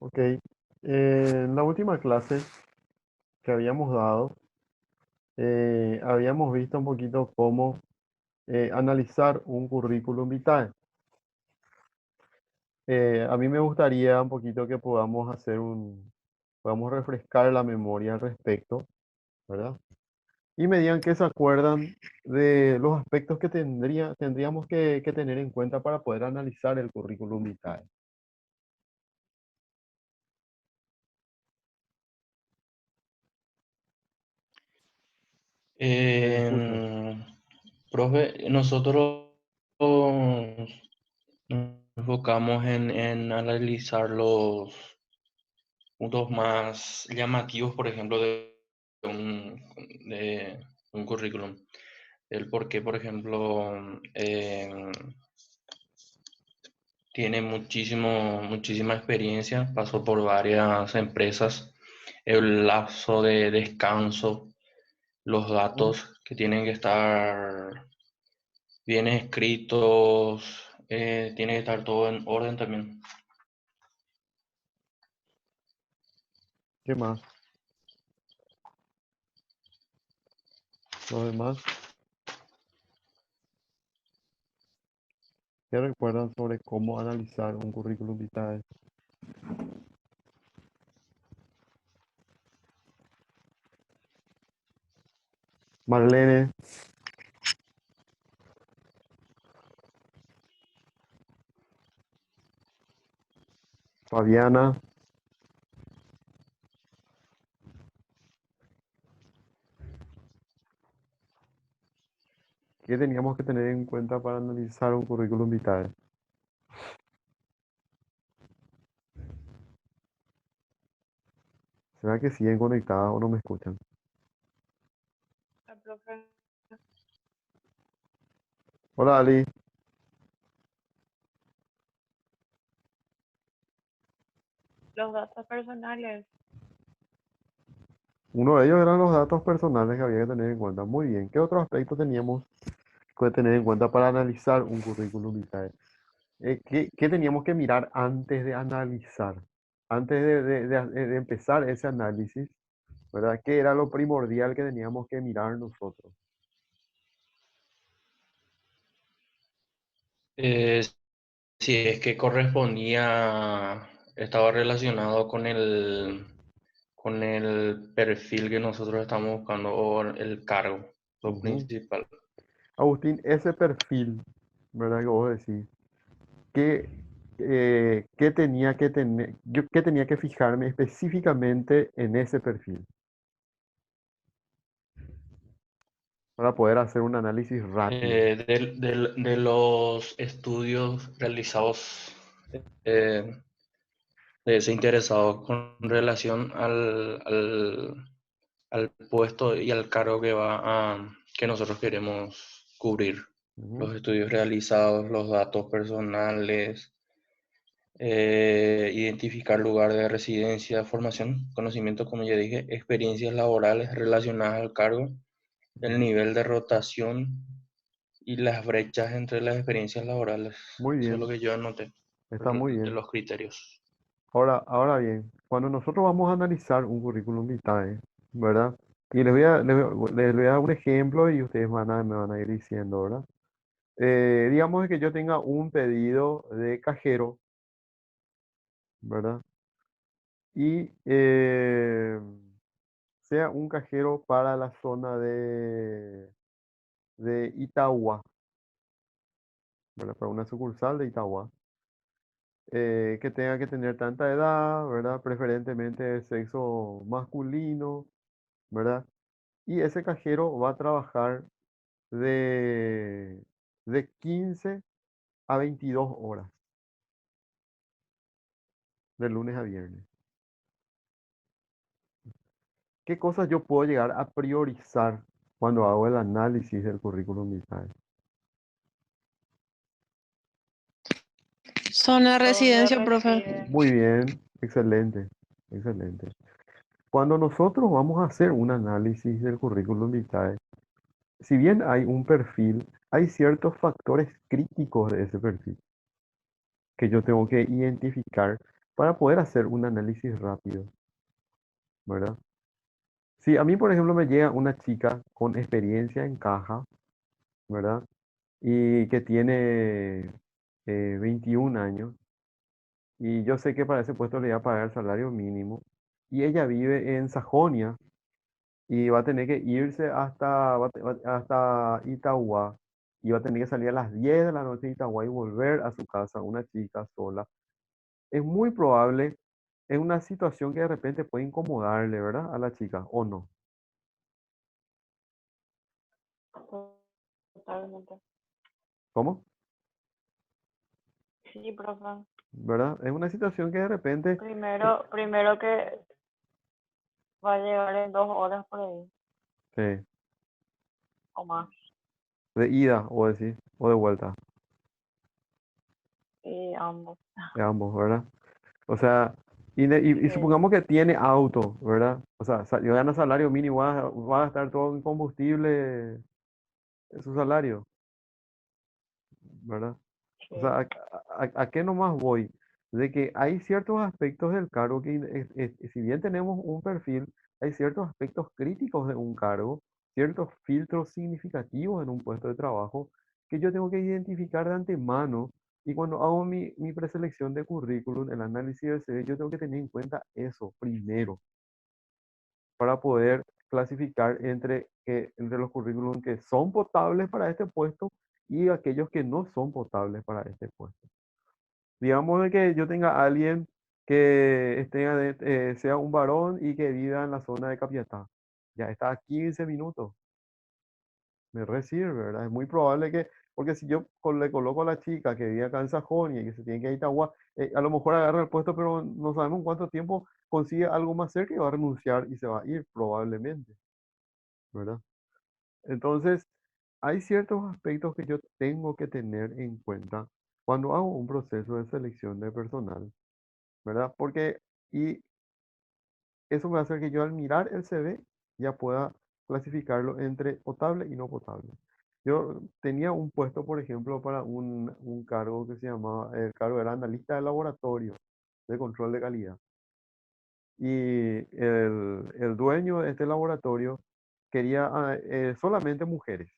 Ok. En la última clase que habíamos dado, habíamos visto un poquito cómo analizar un currículum vitae. A mí me gustaría un poquito que podamos refrescar la memoria al respecto, ¿verdad? Y me digan que se acuerdan de los aspectos que tendríamos que tener en cuenta para poder analizar el currículum vitae. Les escucho. En- Profe, nosotros nos enfocamos en analizar los puntos más llamativos, por ejemplo, un, de un currículum. El por qué, por ejemplo, tiene muchísima experiencia, pasó por varias empresas, el lapso de descanso, los ¿No? datos que tienen que estar bien escritos, tiene que estar todo en orden también. ¿Qué más? Los demás, ¿qué recuerdan sobre cómo analizar un currículum vitae? Marlene, Fabiana, ¿qué teníamos que tener en cuenta para analizar un currículum vitae? ¿Será que siguen conectadas o no me escuchan? Profe, Hola Ali, los datos personales. uno de ellos eran los datos personales que había que tener en cuenta. Muy bien, ¿qué otro aspecto teníamos que tener en cuenta para analizar un currículum vitae? ¿Qué teníamos que mirar antes de analizar? Antes de empezar ese análisis, ¿verdad? ¿Qué era lo primordial que teníamos que mirar nosotros? Eh, si es que correspondía, estaba relacionado con el perfil que nosotros estamos buscando o el cargo, lo Ujú. principal. Agustín, ese perfil, ¿verdad? Que vos decís, ¿qué, qué tenía que tener, qué tenía que fijarme específicamente en ese perfil para poder hacer un análisis rápido? De los estudios realizados eh, de ese interesado con relación al puesto y al cargo que nosotros queremos cubrir. Ujú. Los estudios realizados, los datos personales, identificar lugar de residencia, formación, conocimiento, como ya dije, experiencias laborales relacionadas al cargo, el nivel de rotación y las brechas entre las experiencias laborales. Muy Eso es lo bien, que yo anoté está muy de bien. los criterios. Ahora bien, cuando nosotros vamos a analizar un currículum vitae, ¿verdad? Y les voy a dar un ejemplo y ustedes me van a ir diciendo, ¿verdad? Digamos que yo tenga un pedido de cajero, ¿verdad? Y sea un cajero para la zona de Itagua, ¿verdad? Para una sucursal de Itagua. Que tenga que tener tanta edad, ¿verdad? Preferentemente de sexo masculino, ¿verdad? Y ese cajero va a trabajar de, de 15 a 22 horas, de lunes a viernes. ¿Qué cosas yo puedo llegar a priorizar cuando hago el análisis del currículum vitae? Zona de ¿Dónde residencia, profe. reside? Muy bien, excelente, excelente. Cuando nosotros vamos a hacer un análisis del currículum vitae, si bien hay un perfil, hay ciertos factores críticos de ese perfil que yo tengo que identificar para poder hacer un análisis rápido, ¿verdad? Si a mí, por ejemplo, me llega una chica con experiencia en caja, ¿verdad? Y que tiene 21 años, y yo sé que para ese puesto le voy a pagar el salario mínimo, y ella vive en Sajonia, y va a tener que irse hasta Itagua, y va a tener que salir a las 10 de la noche de Itagua y volver a su casa, una chica sola. Es muy probable, es una situación que de repente puede incomodarle, ¿verdad? A la chica, ¿o no? Totalmente. ¿Cómo? Sí, profe. ¿Verdad? Es una situación que de repente, Primero que va a llegar en 2 horas por ahí, sí, o más. de ida, o decir, o de vuelta, Y ambos. de ambos, ¿verdad? O sea, y Sí, supongamos que tiene auto, ¿verdad? O sea, gana salario mínimo, va a gastar todo en combustible en su salario, ¿verdad? O sea, sí. ¿a qué nomás voy? De que hay ciertos aspectos del cargo que, si bien tenemos un perfil, hay ciertos aspectos críticos de un cargo, ciertos filtros significativos en un puesto de trabajo que yo tengo que identificar de antemano. Y cuando hago mi preselección de currículum, el análisis del CV, yo tengo que tener en cuenta eso primero para poder clasificar entre los currículums que son potables para este puesto y aquellos que no son potables para este puesto. Digamos de que yo tenga a alguien que sea un varón y que viva en la zona de Capiatá. Ya está a 15 minutos. Me recibe, ¿verdad? Es muy probable que, porque si yo le coloco a la chica que vive acá en Sajonia y que se tiene que ir a Itagua, a lo mejor agarra el puesto, pero no sabemos en cuánto tiempo consigue algo más cerca y va a renunciar y se va a ir probablemente, ¿verdad? Entonces, hay ciertos aspectos que yo tengo que tener en cuenta cuando hago un proceso de selección de personal, ¿verdad? Porque, y eso me va a hacer que yo al mirar el CV ya pueda clasificarlo entre potable y no potable. Yo tenía un puesto, por ejemplo, para un cargo que se llamaba, el cargo era analista de laboratorio de control de calidad. Y el dueño de este laboratorio quería solamente mujeres.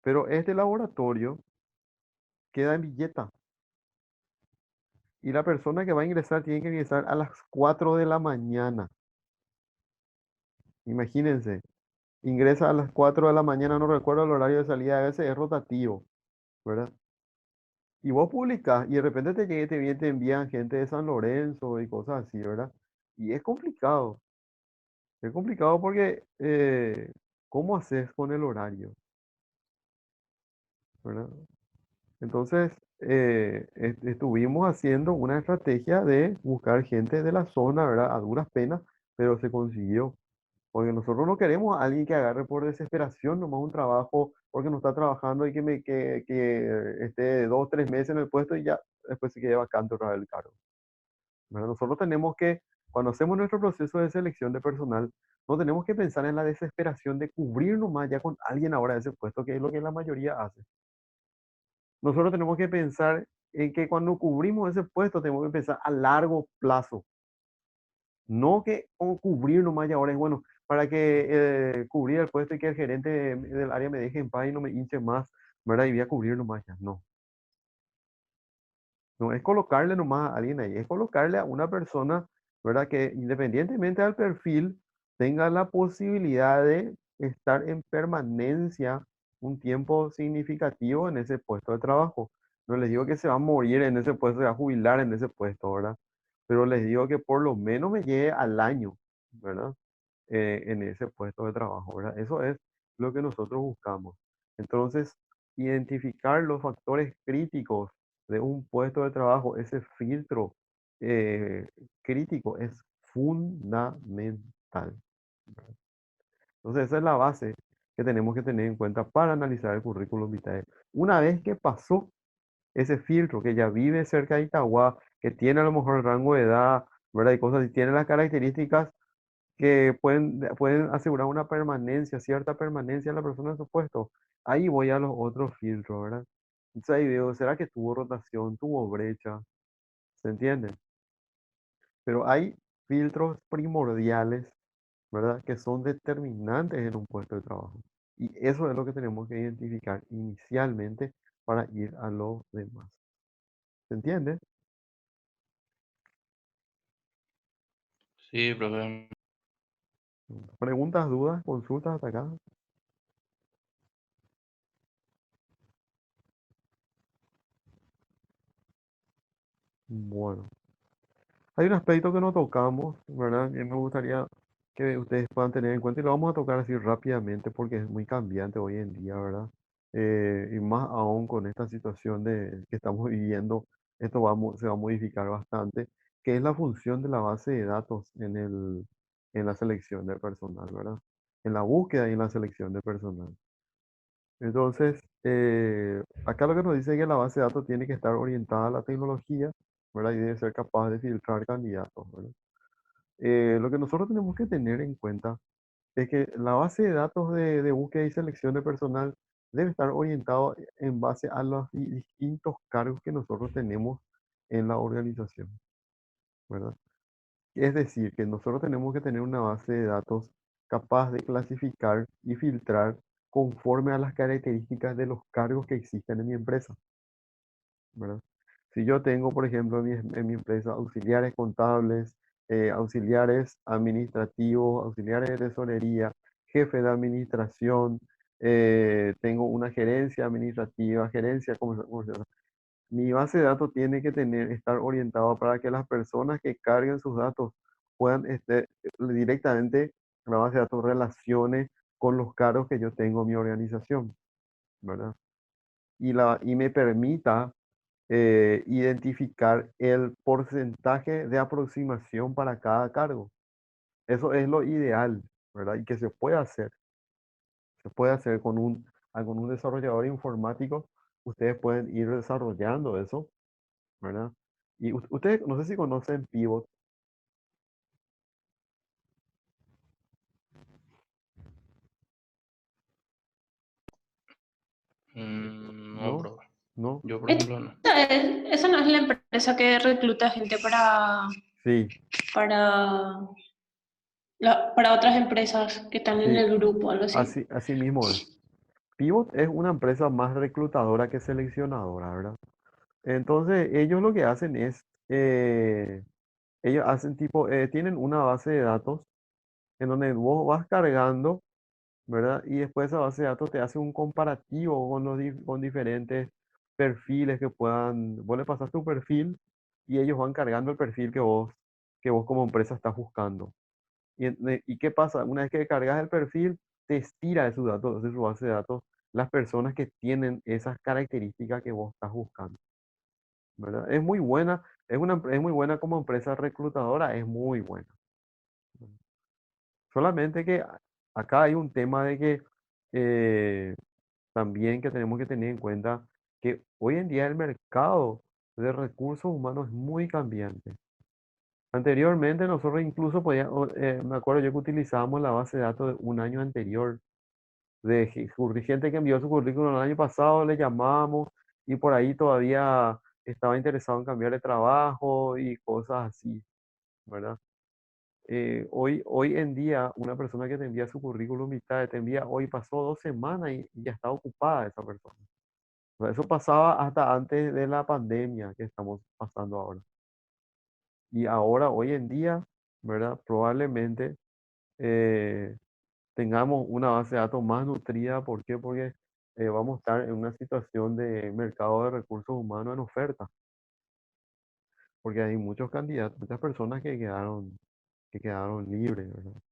Pero este laboratorio queda en Villeta y la persona que va a ingresar tiene que ingresar a las 4 de la mañana. Imagínense, ingresa a las 4 de la mañana, no recuerdo el horario de salida, a veces es rotativo, ¿verdad? Y vos publicás y de repente te envían gente de San Lorenzo y cosas así, ¿verdad? Y es complicado porque ¿cómo haces con el horario? ¿Verdad? Entonces, estuvimos haciendo una estrategia de buscar gente de la zona, ¿verdad? A duras penas, pero se consiguió. Porque nosotros no queremos a alguien que agarre por desesperación nomás un trabajo porque no está trabajando y que esté 2, 3 meses en el puesto y ya después se quede vacante otra vez el cargo. ¿Verdad? Nosotros tenemos que, cuando hacemos nuestro proceso de selección de personal, no tenemos que pensar en la desesperación de cubrir nomás ya con alguien ahora ese puesto, que es lo que la mayoría hace. Nosotros tenemos que pensar en que cuando cubrimos ese puesto tenemos que pensar a largo plazo. No que como cubrir nomás y ahora es bueno, para que cubrir el puesto y que el gerente del área me deje en paz y no me hinche más, ¿verdad? Y voy a cubrir nomás ya. No, no es colocarle nomás a alguien ahí, es colocarle a una persona, ¿verdad? Que independientemente del perfil, tenga la posibilidad de estar en permanencia un tiempo significativo en ese puesto de trabajo. No les digo que se va a morir en ese puesto, se va a jubilar en ese puesto, ¿verdad? Pero les digo que por lo menos me llegue al año, ¿verdad? En ese puesto de trabajo, ¿verdad? Eso es lo que nosotros buscamos. Entonces, identificar los factores críticos de un puesto de trabajo, ese filtro eh, crítico es fundamental. Entonces, esa es la base que tenemos que tener en cuenta para analizar el currículum vitae. Una vez que pasó ese filtro, que ya vive cerca de Itagua, que tiene a lo mejor el rango de edad, ¿verdad? Y cosas, y tiene las características que pueden asegurar una permanencia, cierta permanencia en la persona en su puesto. Ahí voy a los otros filtros, ¿verdad? Entonces ahí veo, ¿será que tuvo rotación, tuvo brecha? ¿Se entiende? Pero hay filtros primordiales, ¿verdad? Que son determinantes en un puesto de trabajo. Y eso es lo que tenemos que identificar inicialmente para ir a los demás. ¿Se entiende? Sí, profe. ¿Preguntas, dudas, consultas hasta acá? Bueno, hay un aspecto que no tocamos, ¿verdad? Que me gustaría que ustedes puedan tener en cuenta y lo vamos a tocar así rápidamente porque es muy cambiante hoy en día, ¿verdad? Y más aún con esta situación que estamos viviendo, esto se va a modificar bastante, que es la función de la base de datos en la selección de personal, ¿verdad? En la búsqueda y en la selección de personal. Entonces, acá lo que nos dice es que la base de datos tiene que estar orientada a la tecnología, ¿verdad? Y debe ser capaz de filtrar candidatos, ¿verdad? Lo que nosotros tenemos que tener en cuenta es que la base de datos de búsqueda y selección de personal debe estar orientado en base a los distintos cargos que nosotros tenemos en la organización, ¿verdad? Es decir, que nosotros tenemos que tener una base de datos capaz de clasificar y filtrar conforme a las características de los cargos que existen en mi empresa, ¿verdad? Si yo tengo, por ejemplo, en mi empresa auxiliares contables, auxiliares administrativos, auxiliares de tesorería, jefe de administración, tengo una gerencia administrativa, gerencia comercial. Mi base de datos tiene que estar orientado para que las personas que carguen sus datos puedan directamente, la base de datos relacione con los cargos que yo tengo en mi organización, ¿verdad? Y me permita identificar el porcentaje de aproximación para cada cargo. Eso es lo ideal, ¿verdad? Y que se puede hacer. Se puede hacer con un desarrollador informático. Ustedes pueden ir desarrollando eso, ¿verdad? Y ustedes, no sé si conocen Pivot, No, ¿no? profe. ¿No? Yo, por Esa ejemplo, no. esa no es la empresa que recluta gente Sí, para, para otras empresas que están en sí, el grupo, algo así. así mismo es. Pivot es una empresa más reclutadora que seleccionadora, ¿verdad? Entonces, ellos lo que hacen es, ellos hacen tipo, tienen una base de datos en donde vos vas cargando, ¿verdad? Y después esa base de datos te hace un comparativo con diferentes perfiles que puedan, vos le pasas tu perfil y ellos van cargando el perfil que vos como empresa estás buscando. ¿Y qué pasa? Una vez que cargas el perfil, te estira de sus datos, de su base de datos, las personas que tienen esas características que vos estás buscando, ¿verdad? Es muy buena, es muy buena como empresa reclutadora, es muy buena. Solamente que acá hay un tema de que eh, también que tenemos que tener en cuenta que hoy en día el mercado de recursos humanos es muy cambiante. Anteriormente nosotros incluso podíamos, me acuerdo yo que utilizábamos la base de datos de un año anterior, de gente que envió su currículum el año pasado, le llamábamos y por ahí todavía estaba interesado en cambiar de trabajo y cosas así, ¿verdad? Hoy en día, una persona que te envía su currículum vitae, te envía, hoy pasó 2 semanas y ya está ocupada esa persona. O sea, eso pasaba hasta antes de la pandemia que estamos pasando ahora. Y ahora, hoy en día, ¿verdad? Probablemente eh, tengamos una base de datos más nutrida. ¿Por qué? Porque vamos a estar en una situación de mercado de recursos humanos en oferta. Porque hay muchos candidatos, muchas personas que quedaron libres, ¿verdad?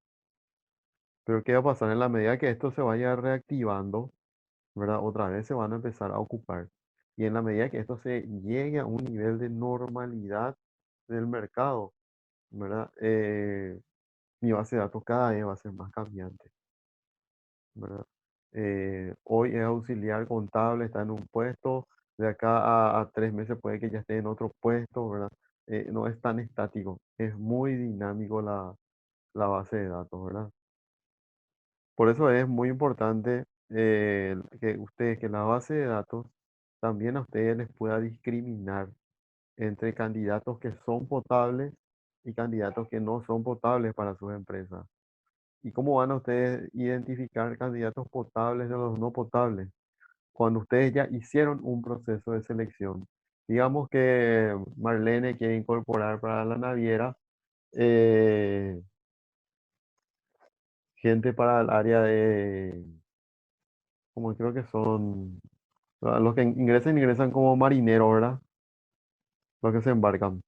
Pero ¿qué va a pasar en la medida que esto se vaya reactivando, ¿verdad? Otra vez se van a empezar a ocupar. Y en la medida que esto se llegue a un nivel de normalidad del mercado, ¿verdad? Mi base de datos cada vez va a ser más cambiante, ¿verdad? Hoy es auxiliar contable, está en un puesto, de acá a 3 meses puede que ya esté en otro puesto, ¿verdad? No es tan estático, es muy dinámico la base de datos, ¿verdad? Por eso es muy importante que la base de datos también a ustedes les pueda discriminar entre candidatos que son potables y candidatos que no son potables para sus empresas. ¿Y cómo van a ustedes identificar candidatos potables de los no potables? Cuando ustedes ya hicieron un proceso de selección. Digamos que Marlene quiere incorporar para la naviera gente para el área de, como creo que son, los que ingresan como marineros, ¿verdad? Los que se embarcan.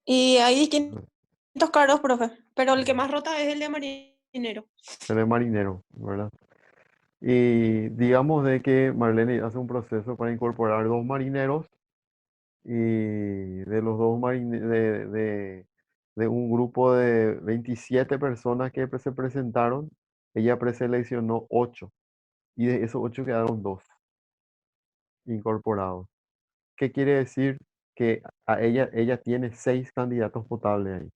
Y hay distintos cargos, profe, pero el que más rota es el de marinero. Se ve marinero, ¿verdad? Y digamos de que Marlene hace un proceso para incorporar dos marineros y de los dos de un grupo de 27 personas que se presentaron, ella preseleccionó 8 y de esos 8 quedaron 2 incorporados. ¿Qué quiere decir? Que a ella tiene 6 candidatos potables ahí.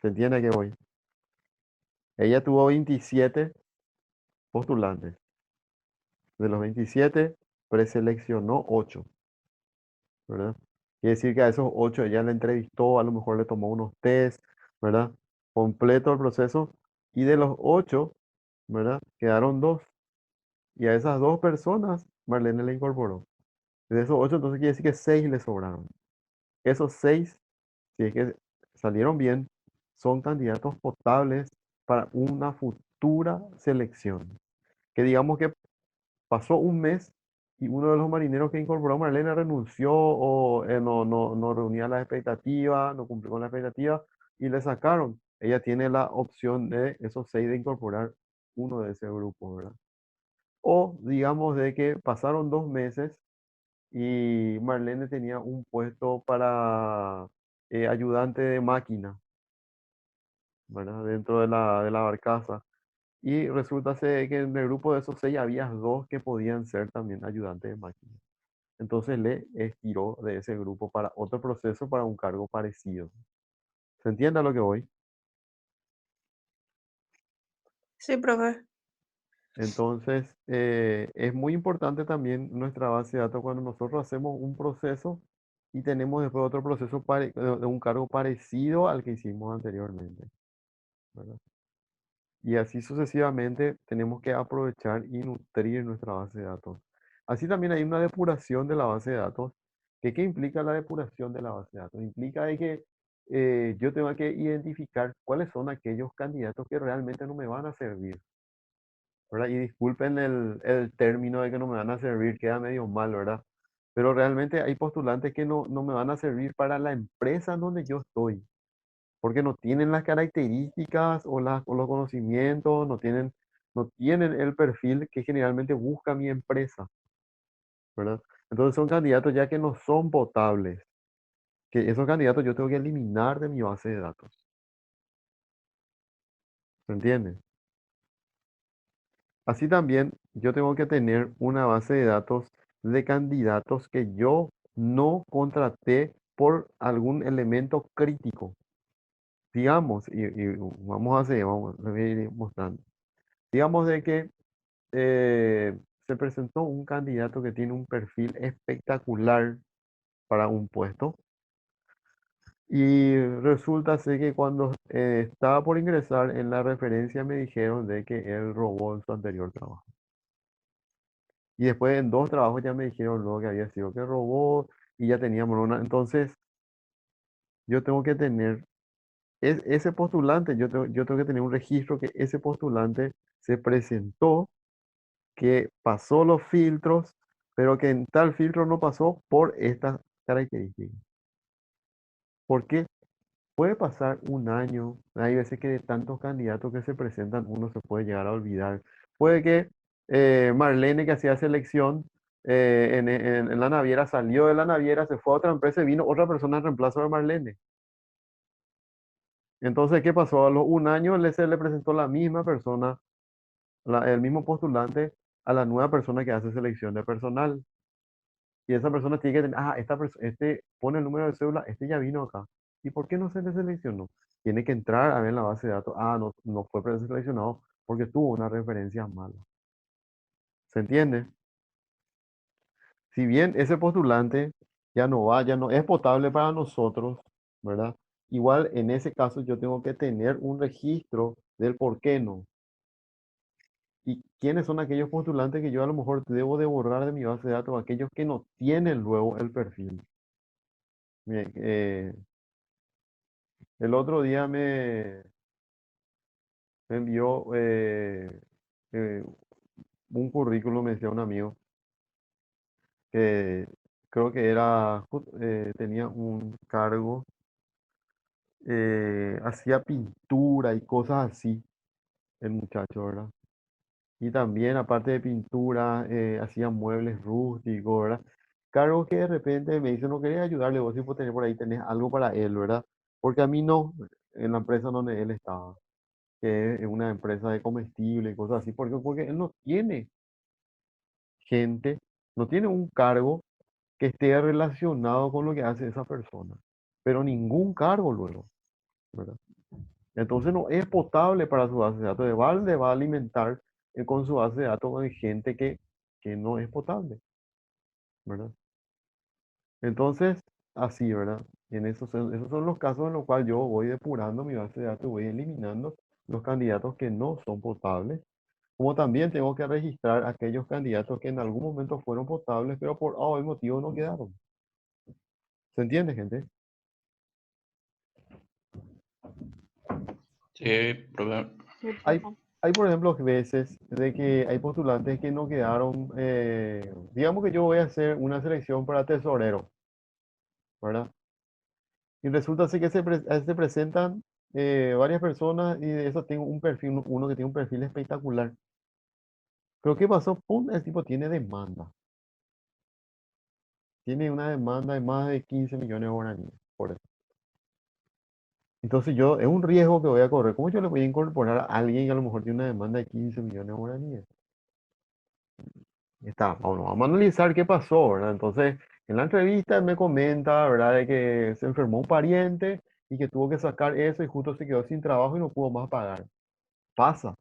¿Se entiende a qué voy? Ella tuvo 27 postulantes. De los 27 preseleccionó 8, ¿verdad? Quiere decir que a esos 8 ella le entrevistó, a lo mejor le tomó unos test, ¿verdad? Completo el proceso. Y de los 8, ¿verdad? Quedaron 2. Y a esas 2 personas Marlene le incorporó. De esos 8, entonces quiere decir que 6 le sobraron. Esos 6, si es que salieron bien, son candidatos potables para una futura selección. Que digamos que pasó un mes y uno de los marineros que incorporó Marlene renunció o no reunía las expectativas, no cumplió con la expectativa y le sacaron. Ella tiene la opción de esos 6 de incorporar uno de ese grupo, ¿verdad? O digamos de que pasaron 2 meses y Marlene tenía un puesto para ayudante de máquina, ¿verdad? Dentro de la barcaza. Y resulta ser que en el grupo de esos 6 había 2 que podían ser también ayudantes de máquina. Entonces le estiró de ese grupo para otro proceso para un cargo parecido. ¿Se entiende a lo que voy? Sí, profe. Entonces, es muy importante también nuestra base de datos cuando nosotros hacemos un proceso y tenemos después otro proceso de un cargo parecido al que hicimos anteriormente, ¿verdad? Y así sucesivamente tenemos que aprovechar y nutrir nuestra base de datos. Así también hay una depuración de la base de datos. ¿Qué implica la depuración de la base de datos? Implica de que yo tengo que identificar cuáles son aquellos candidatos que realmente no me van a servir, ¿verdad? Y disculpen el término de que no me van a servir, queda medio mal, ¿verdad? Pero realmente hay postulantes que no me van a servir para la empresa en donde yo estoy porque no tienen las características o los conocimientos, no tienen el perfil que generalmente busca mi empresa, ¿verdad? Entonces son candidatos ya que no son potables, que esos candidatos yo tengo que eliminar de mi base de datos, ¿se entiende? Así también yo tengo que tener una base de datos de candidatos que yo no contraté por algún elemento crítico. Digamos, y vamos a hacer, les voy a ir mostrando. Digamos de que se presentó un candidato que tiene un perfil espectacular para un puesto y resulta ser que cuando estaba por ingresar en la referencia me dijeron de que él robó en su anterior trabajo. Y después en 2 trabajos ya me dijeron luego que había sido que robó y ya teníamos una. Entonces yo tengo que tener ese postulante, yo tengo que tener un registro que ese postulante se presentó, que pasó los filtros, pero que en tal filtro no pasó por estas características. Porque puede pasar un año, hay veces que de tantos candidatos que se presentan uno se puede llegar a olvidar. Puede que Marlene, que hacía selección en la naviera, salió de la naviera, se fue a otra empresa y vino otra persona en reemplazo de Marlene. Entonces, ¿qué pasó? A los un año se le presentó la misma persona, el mismo postulante a la nueva persona que hace selección de personal. Y esa persona tiene que tener, este pone el número de cédula, este ya vino acá. ¿Y por qué no se le seleccionó? Tiene que entrar a ver en la base de datos. No fue preseleccionado porque tuvo una referencia mala. ¿Se entiende? si bien ese postulante ya no es potable para nosotros, ¿verdad? Igual en ese caso yo tengo que tener un registro del por qué no. ¿Y quiénes son aquellos postulantes que yo a lo mejor debo de borrar de mi base de datos? Aquellos que no tienen luego el perfil. Bien, el otro día me envió eh, un currículum, me decía un amigo, que creo que tenía un cargo, hacía pintura y cosas así, el muchacho, ¿verdad? Y también, aparte de pintura, hacía muebles rústicos, ¿verdad? Cargo que de repente me dice, no quería ayudarle, vos si vos tenés por ahí, tenés algo para él, ¿verdad? Porque a mí no, en la empresa donde él estaba, que es una empresa de comestible y cosas así, porque él no tiene gente, no tiene un cargo que esté relacionado con lo que hace esa persona, pero ningún cargo luego, ¿verdad? Entonces no es potable para su base de datos. De balde va a alimentar con su base de datos de gente que no es potable, ¿verdad? Entonces, así, ¿verdad? Esos son los casos en los cuales yo voy depurando mi base de datos, voy eliminando los candidatos que no son potables, como también tengo que registrar aquellos candidatos que en algún momento fueron potables, pero por algún motivo no quedaron. ¿Se entiende, gente? Sí, profe. Sí, Hay, profe. hay, por ejemplo, veces de que hay postulantes que no quedaron, digamos que yo voy a hacer una selección para tesorero, ¿verdad? Y resulta así que se presentan varias personas y de eso tengo un perfil, uno que tiene un perfil espectacular. Pero ¿qué pasó? ¡Pum! El tipo tiene demanda. Tiene una demanda de más de 15 millones de guaraníes por eso. Entonces es un riesgo que voy a correr. ¿Cómo yo le voy a incorporar a alguien que a lo mejor tiene una demanda de 15 millones de guaraníes? Bueno, vamos a analizar qué pasó, ¿verdad? Entonces, en la entrevista él me comenta, ¿verdad? De que se enfermó un pariente y que tuvo que sacar eso y justo se quedó sin trabajo y no pudo más pagar. Pasa,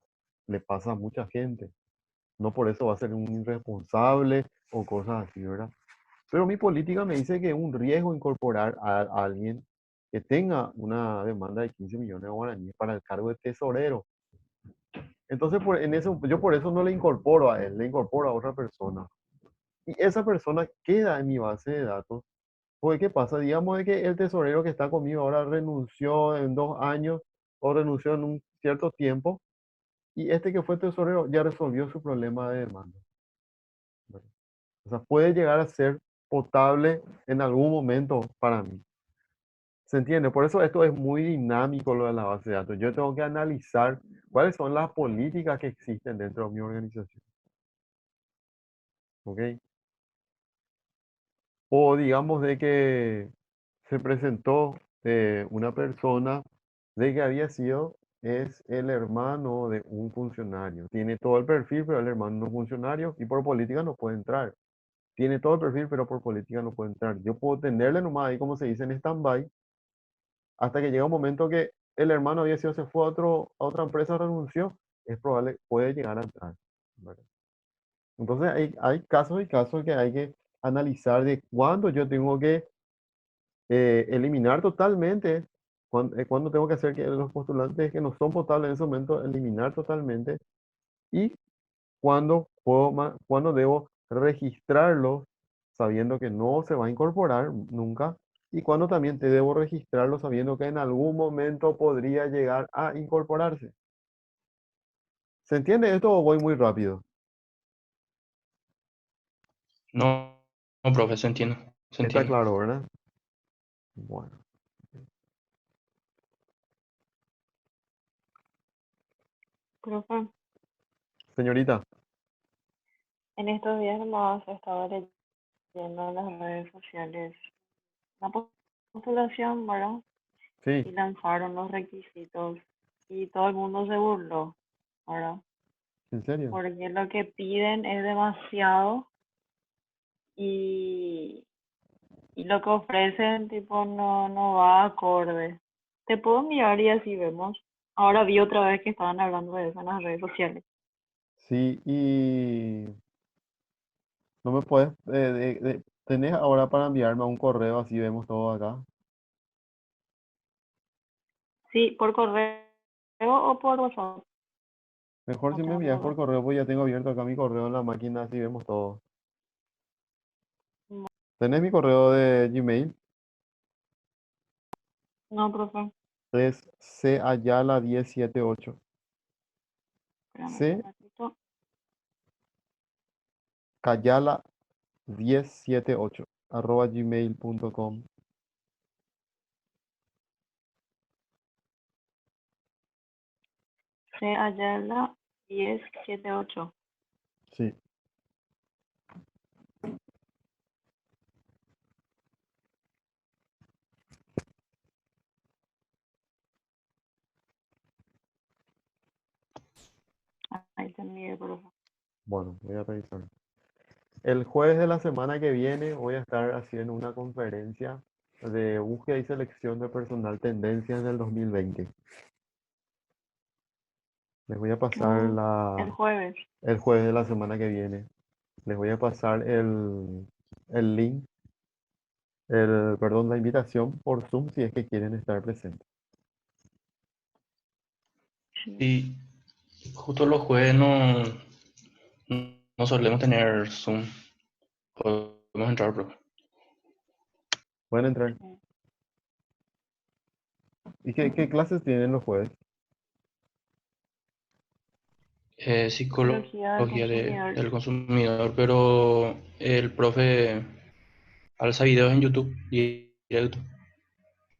le pasa a mucha gente. No por eso va a ser un irresponsable o cosas así, ¿verdad? Pero mi política me dice que es un riesgo incorporar a alguien que tenga una demanda de 15 millones de guaraníes para el cargo de tesorero. Entonces, yo por eso no le incorporo a él, le incorporo a otra persona. Y esa persona queda en mi base de datos. Porque, ¿qué pasa? Digamos de que el tesorero que está conmigo ahora renunció en 2 años o renunció en un cierto tiempo y este que fue tesorero ya resolvió su problema de demanda. ¿Verdad? O sea, puede llegar a ser potable en algún momento para mí. ¿Se entiende? Por eso esto es muy dinámico lo de la base de datos. Yo tengo que analizar cuáles son las políticas que existen dentro de mi organización. ¿Ok? O digamos de que se presentó una persona de que es el hermano de un funcionario. Tiene todo el perfil, pero el hermano no es funcionario y por política no puede entrar. Tiene todo el perfil, pero por política no puede entrar. Yo puedo tenerle nomás ahí, como se dice, en stand-by, hasta que llega un momento que el hermano se fue a otra empresa, renunció, es probable, puede llegar a entrar, ¿verdad? Entonces hay casos y casos que hay que analizar de cuándo yo tengo que eliminar totalmente, cuando tengo que hacer que los postulantes que no son potables en ese momento, eliminar totalmente, y cuando debo registrarlos sabiendo que no se va a incorporar nunca, y cuando también te debo registrarlo sabiendo que en algún momento podría llegar a incorporarse. ¿Se entiende esto o voy muy rápido? No, no, profe, se entiende. Se Está entiende. claro, ¿verdad? Bueno, Profe, señorita, en estos días nomás estaba leyendo en las redes sociales una postulación, ¿verdad? sí, Y lanzaron los requisitos y todo el mundo se burló, ¿verdad? en serio. Porque lo que piden es demasiado y, y lo que ofrecen, tipo, no va acorde. Te puedo enviar y así vemos. Ahora vi otra vez que estaban hablando de eso en las redes sociales. Sí, y No me puedes, tenés ahora para enviarme un correo, así vemos todo acá. Sí, por correo o por WhatsApp. Mejor No si me tengo envías ningún por lugar. correo, pues ya tengo abierto acá mi correo en la máquina, así vemos todo. No, ¿Tenés mi correo de Gmail? no, profe. Es cayala1078. Espérame un C ratito. cayala1078 @gmail.com. C Ayala 1078. Sí. Ahí te envié, profe. Bueno, voy a revisar. El jueves de la semana que viene voy a estar haciendo una conferencia de búsqueda y selección de personal tendencias del 2020. Les voy a pasar No, el jueves. el jueves de la semana que viene. Les voy a pasar el link, perdón, la invitación por Zoom si es que quieren estar presentes. Sí. Y justo los jueves no, no solemos tener Zoom. Podemos entrar, pero Pueden entrar. Sí. ¿Y qué clases tienen los jueves? Psicología del psicología consumidor. del consumidor, pero el profe alza videos en YouTube y a YouTube.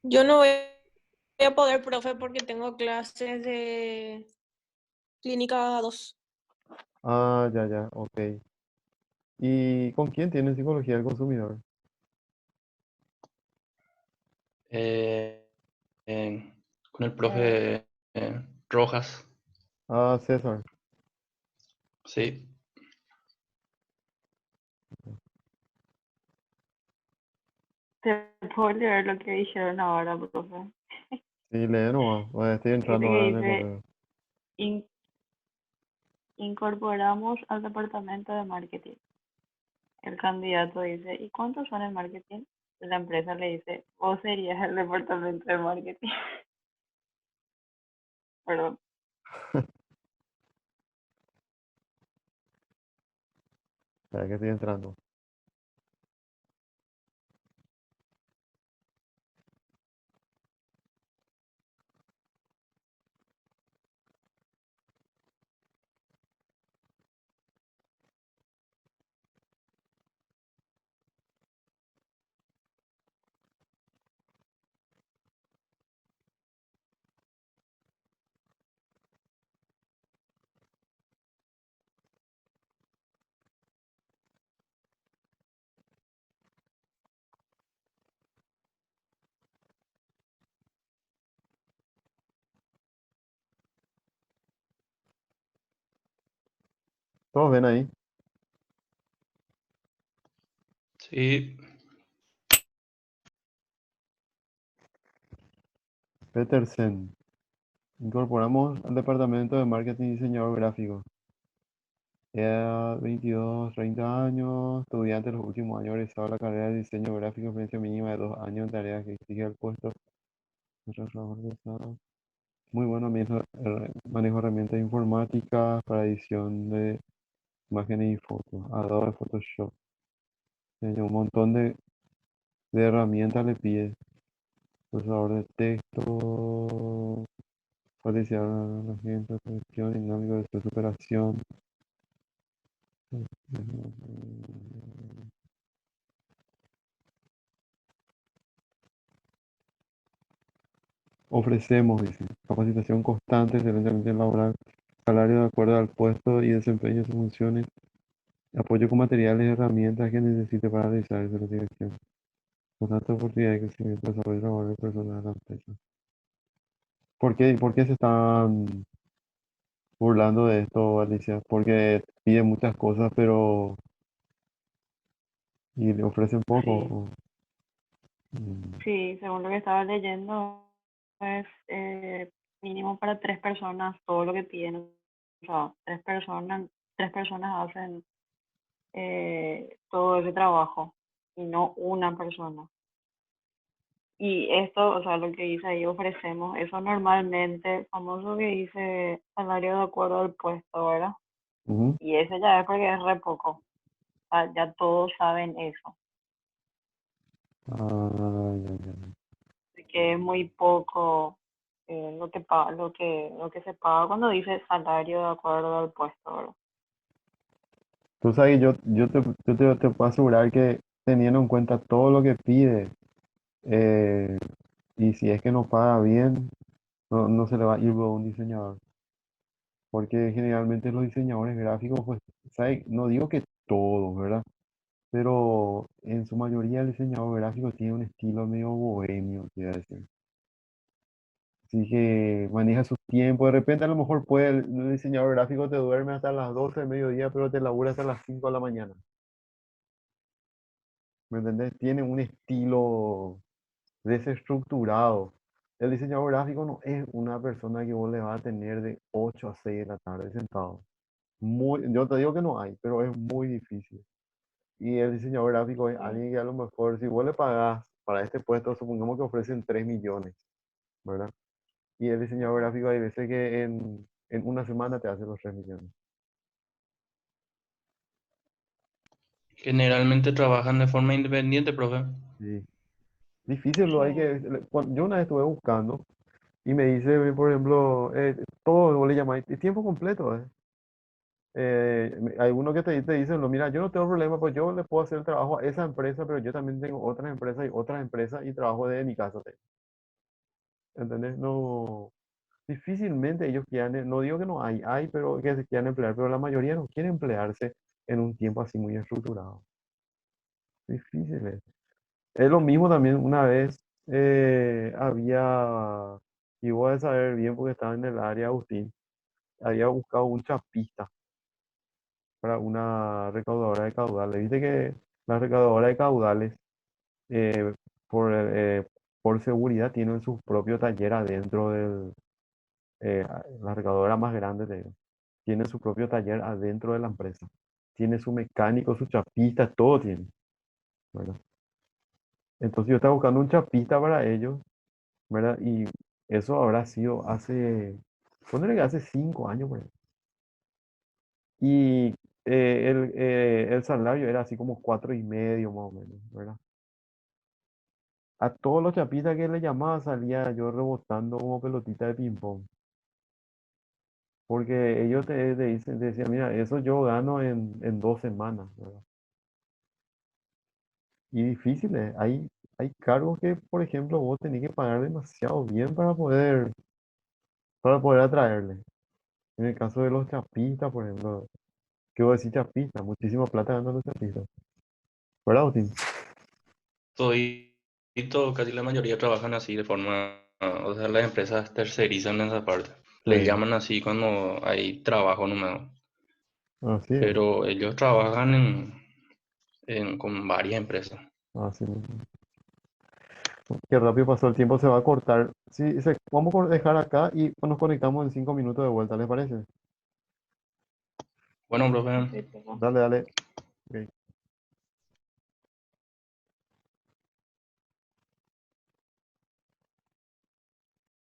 Yo no voy a poder, profe, porque tengo clases de clínica 2. Ah, ya, ya, ok. ¿Y con quién tienen psicología del consumidor? eh, con el Eh, profe Rojas, Ah, César. sí. te puedo leer lo que dijeron ahora, profe. Sí, lee nomás. Bueno, estoy Dice entrando que ahora en el dice, correo. "In- incorporamos al departamento de marketing". El candidato dice, ¿y cuántos son en marketing? La empresa le dice, vos serías el departamento de marketing. Perdón. Espera que estoy entrando. ¿Todos ven ahí? Sí, Petersen. Incorporamos al departamento de marketing y diseñador gráfico. Edad 22, 30 años, estudiante de los últimos años egresado a la carrera de diseño gráfico, experiencia mínima de 2 años en tareas que exige el puesto. Muy bueno manejo de herramientas informáticas para edición de imágenes y fotos. Adobe Photoshop. Un montón de herramientas le pide. Procesador de texto, facilidad a la gente, gestión dinámico de su superación. Ofrecemos, dice, capacitación constante, excelente ambiente laboral, salario de acuerdo al puesto y desempeño de sus funciones, apoyo con materiales y herramientas que necesite para realizar esa investigación. Constante oportunidad de crecimiento, desarrollo laboral personal de la empresa. ¿Por qué se están burlando de esto, Alicia? Porque pide muchas cosas, pero y le ofrecen poco. Sí, sí, según lo que estaba leyendo, es mínimo para 3 personas todo lo que piden. O sea, tres personas hacen todo ese trabajo y no una persona. Y esto, o sea, lo que dice ahí, ofrecemos eso normalmente, famoso que dice salario de acuerdo al puesto, ¿verdad? Ujú. Y ese ya es porque es re poco, o sea, ya todos saben eso, Ah, ya, ya. de que es muy poco lo que lo que se paga cuando dice salario de acuerdo al puesto, ¿verdad? Tú sabes, te puedo asegurar que teniendo en cuenta todo lo que pide, eh, y si es que no paga bien, no se le va a ir luego a un diseñador. Porque generalmente los diseñadores gráficos, pues, ¿sabes? No digo que todos, ¿verdad? Pero en su mayoría el diseñador gráfico tiene un estilo medio bohemio, quiero decir. Así que maneja su tiempo. De repente a lo mejor puede, el diseñador gráfico te duerme hasta las 12 del mediodía, pero te labura hasta las 5 de la mañana. ¿Me entendés? Tiene un estilo desestructurado. El diseñador gráfico no es una persona que vos le vas a tener de 8 a 6 de la tarde sentado. Yo te digo que no hay, pero es muy difícil. Y el diseñador gráfico es Sí, alguien que a lo mejor, si vos le pagás para este puesto, supongamos que ofrecen 3 millones, ¿verdad? Y el diseñador ajá. gráfico hay veces que en una semana te hace los 3 millones. Generalmente trabajan de forma independiente, profe. Sí. Difícil lo hay Sí, que... Yo una vez estuve buscando y me dice, por ejemplo, todo vos le llamáis tiempo completo. Hay uno que te dice, no, mira, yo no tengo problema, pues yo le puedo hacer el trabajo a esa empresa, pero yo también tengo otras empresas y trabajo desde mi casa. ¿Entendés? No, difícilmente ellos quieran, no digo que no hay, pero que se quieran emplear, pero la mayoría no quiere emplearse en un tiempo así muy estructurado. Difícil es. Es lo mismo también una vez y voy a saber bien porque estaba en el área Agustín, había buscado un chapista para una recaudadora de caudales. Viste que la recaudadora de caudales, eh, por, eh, por seguridad, tienen su propio taller adentro la recaudadora más grande de ellos. Tiene su propio taller adentro de la empresa. Tiene su mecánico, su chapista, todo tiene, ¿verdad? Entonces yo estaba buscando un chapista para ellos, ¿verdad? Y eso habrá sido ponele que hace 5 años, por ahí. Y el salario era así como 4,5 más o menos, ¿verdad? A todos los chapistas que le llamaba salía yo rebotando como pelotita de ping-pong. Porque ellos te decían, mira, eso yo gano en 2 semanas, ¿verdad? Y difíciles. Hay cargos que, por ejemplo, vos tenés que pagar demasiado bien para poder atraerle. En el caso de los chapistas, por ejemplo, ¿qué vos decís chapistas? Muchísima plata ganan los chapistas. ¿Verdad, Agustín? Todito, casi la mayoría trabajan así de forma, o sea, las empresas tercerizan esa parte. Le Sí, llaman así cuando hay trabajo nuevo, así es. pero ellos trabajan con varias empresas. Así mismo. Qué rápido pasó el tiempo, se va a cortar. Sí, vamos a dejar acá y nos conectamos en 5 minutos de vuelta, ¿les parece? Bueno, ok, profe. perfecto. Dale, dale.